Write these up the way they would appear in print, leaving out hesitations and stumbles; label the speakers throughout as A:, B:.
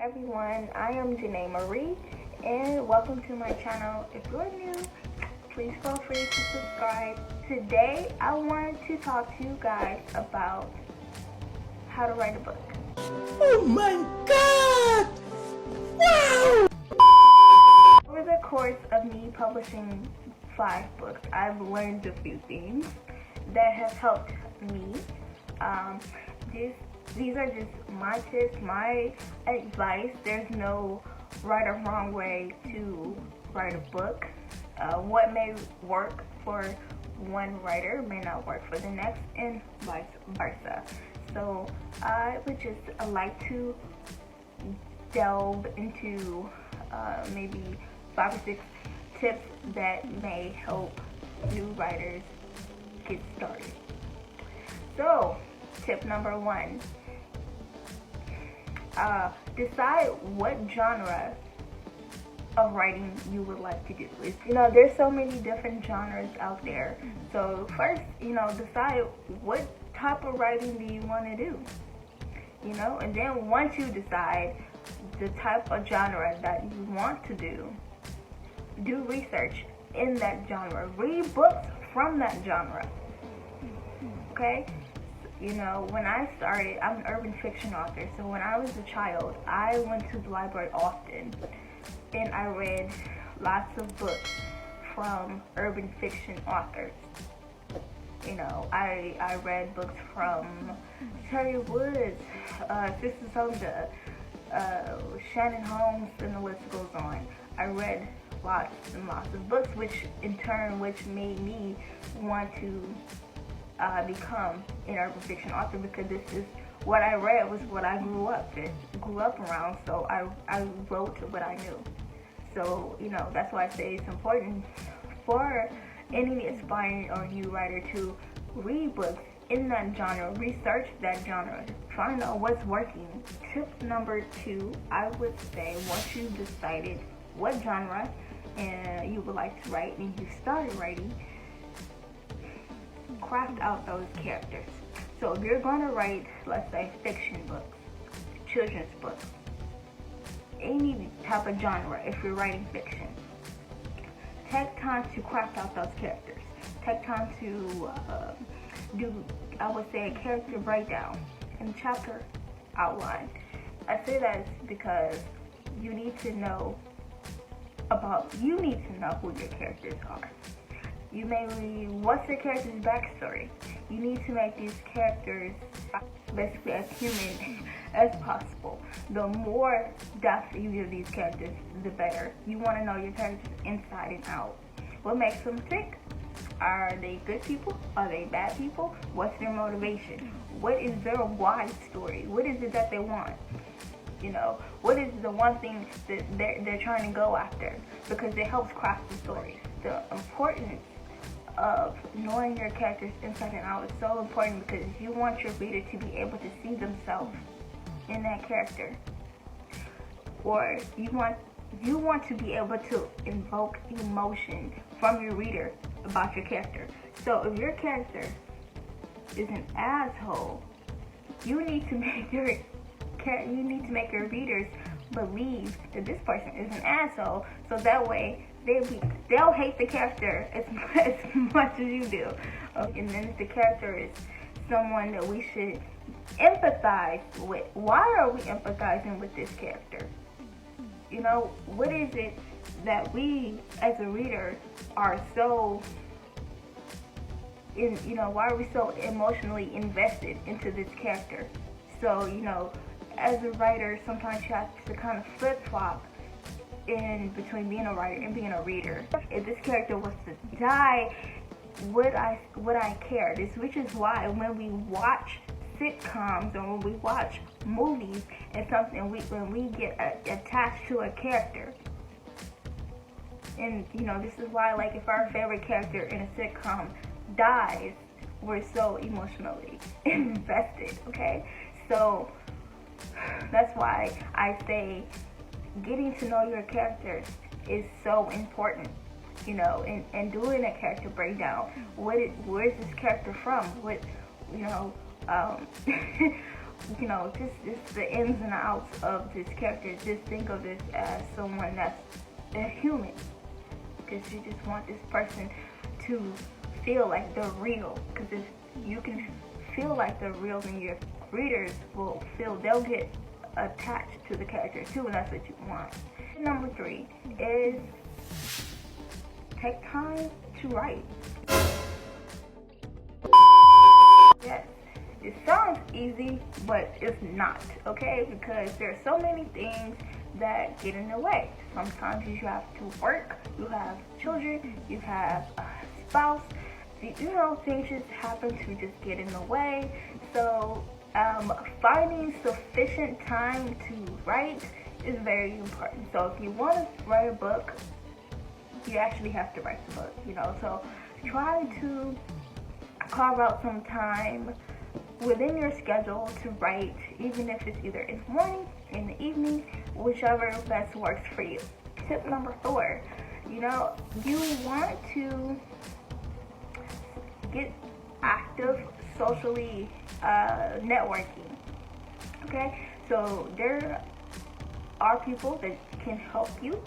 A: everyone, I am Janae Marie and welcome to my channel. If you're new, please feel free to subscribe. Today I wanted to talk to you guys about how to write a book.
B: Oh my god! Wow!
A: Over the course of me publishing 5 books, I've learned a few things that have helped me. These are just my tips, my advice. There's no right or wrong way to write a book. What may work for one writer may not work for the next, and vice versa. So I would just like to delve into maybe 5 or 6 tips that may help new writers get started. So tip number 1. Decide what genre of writing you would like to do. There's so many different genres out there. So first, decide what type of writing do you want to do. And then once you decide the type of genre that you want to do research in that genre. Read books from that genre. Okay? When I started, I'm an urban fiction author, so when I was a child, I went to the library often, and I read lots of books from urban fiction authors. I read books from Terry Woods, Sister Sonja, Shannon Holmes, and the list goes on. I read lots and lots of books, which made me want to become an urban fiction author, because this is what I read, was what I grew up around. So I wrote what I knew. So that's why I say it's important for any aspiring or new writer to read books in that genre, research that genre, find out what's working. Tip number 2, I would say, once you've decided what genre you would like to write and you started writing, craft out those characters. So if you're going to write, let's say, fiction books, children's books, any type of genre, if you're writing fiction, take time to craft out those characters. Take time to do, I would say, a character breakdown and chapter outline. I say that because you need to know who your characters are. You may read, what's the character's backstory? You need to make these characters basically as human as possible. The more depth you give these characters, the better. You want to know your characters inside and out. What makes them tick? Are they good people? Are they bad people? What's their motivation? What is their why story? What is it that they want? What is the one thing that they're trying to go after? Because it helps craft the story. The importance of knowing your characters inside and out is so important, because you want your reader to be able to see themselves in that character, or you want to be able to invoke emotion from your reader about your character. So if your character is an asshole, you need to make your readers believe that this person is an asshole, so that way they'll hate the character as much as you do. And then if the character is someone that we should empathize with, why are we empathizing with this character? What is it that we as a reader are so why are we so emotionally invested into this character? So as a writer, sometimes you have to kind of flip-flop in between being a writer and being a reader. If this character was to die, would I care? Which is why when we watch sitcoms or when we watch movies and something, when we get attached to a character, and this is why, like, if our favorite character in a sitcom dies, we're so emotionally invested. Okay, so that's why I say getting to know your characters is so important, and doing a character breakdown. Where's this character from? just the ins and outs of this character. Just think of this as someone that's a human, because you just want this person to feel like they're real. Because if you can feel like they're real, then your readers will feel, they'll get attached to the character too, and that's what you want. Number 3 is take time to write. Yes, it sounds easy, but it's not, okay? Because there are so many things that get in the way. Sometimes you have to work, you have children, you have a spouse, things just happen to just get in the way. So finding sufficient time to write is very important. So if you want to write a book, you actually have to write the book, so try to carve out some time within your schedule to write, even if it's either in the morning, in the evening, whichever best works for you. Tip number 4, you want to get active socially networking, okay? So there are people that can help you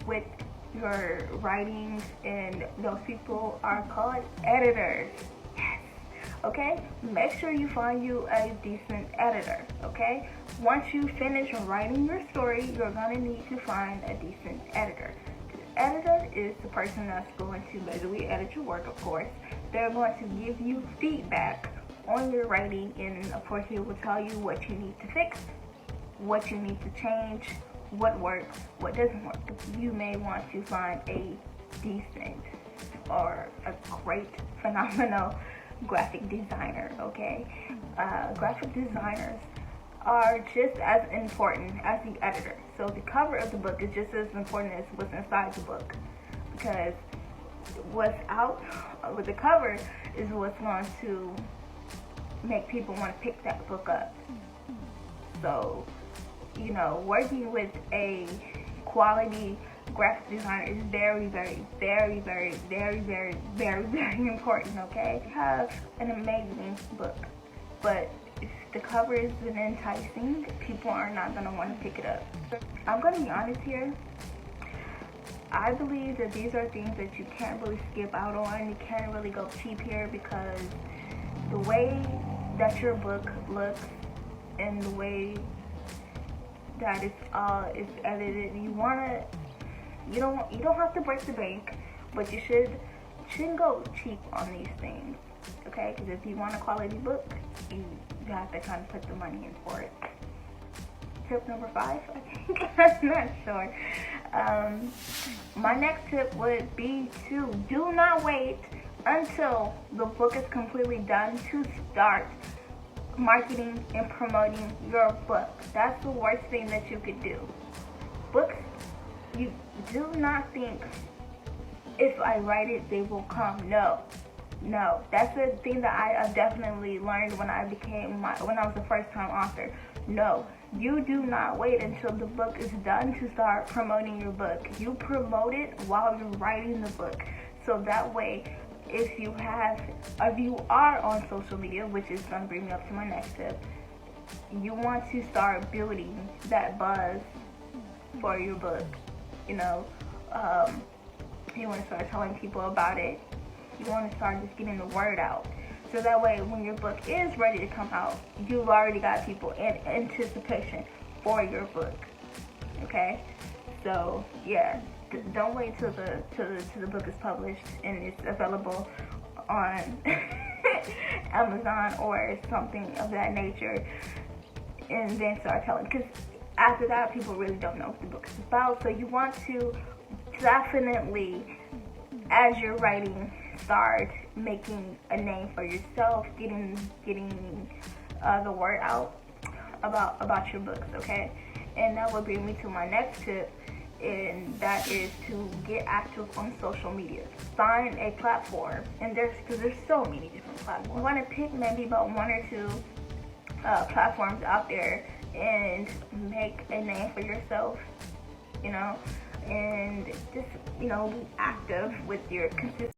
A: with your writing, and those people are called editors. Yes. Okay, make sure you find you a decent editor. Okay, once you finish writing your story, you're gonna need to find a decent editor. The editor is the person that's going to basically edit your work, of course. They're going to give you feedback on your writing, and of course he will tell you what you need to fix, what you need to change, what works, what doesn't work. You may want to find a decent or a great, phenomenal graphic designer, okay? Graphic designers are just as important as the editor. So the cover of the book is just as important as what's inside the book, because what's out with the cover is what's going to make people want to pick that book up. So working with a quality graphic designer is very, very, very, very, very, very, very, very important, okay? You have an amazing book, but if the cover isn't enticing, people are not going to want to pick it up. I'm going to be honest here. I believe that these are things that you can't really skip out on. You can't really go cheap here, because the way that your book looks and the way that it's edited, you don't have to break the bank, but you shouldn't go cheap on these things, okay? Because if you want a quality book, you have to kind of put the money in for it. Tip number 5, I think. I'm not sure. My next tip would be to do not wait until the book is completely done to start marketing and promoting your book. That's the worst thing that you could do. Books, you do not think, if I write it, they will come. No, that's the thing that I definitely learned when I was a first-time author. No, you do not wait until the book is done to start promoting your book. You promote it while you're writing the book, so that way, if you are on social media, which is going to bring me up to my next tip, you want to start building that buzz for your book. You want to start telling people about it. You want to start just getting the word out. So that way, when your book is ready to come out, you've already got people in anticipation for your book. Okay? So, yeah. Don't wait till the book is published and it's available on Amazon or something of that nature, and then start telling. Because after that, people really don't know what the book is about. So you want to definitely, as you're writing, start making a name for yourself, getting the word out about your books. Okay, and that will bring me to my next tip. And that is to get active on social media. Find a platform, and there's so many different platforms. You want to pick maybe about 1 or 2 platforms out there and make a name for yourself, and just be active with your consistency.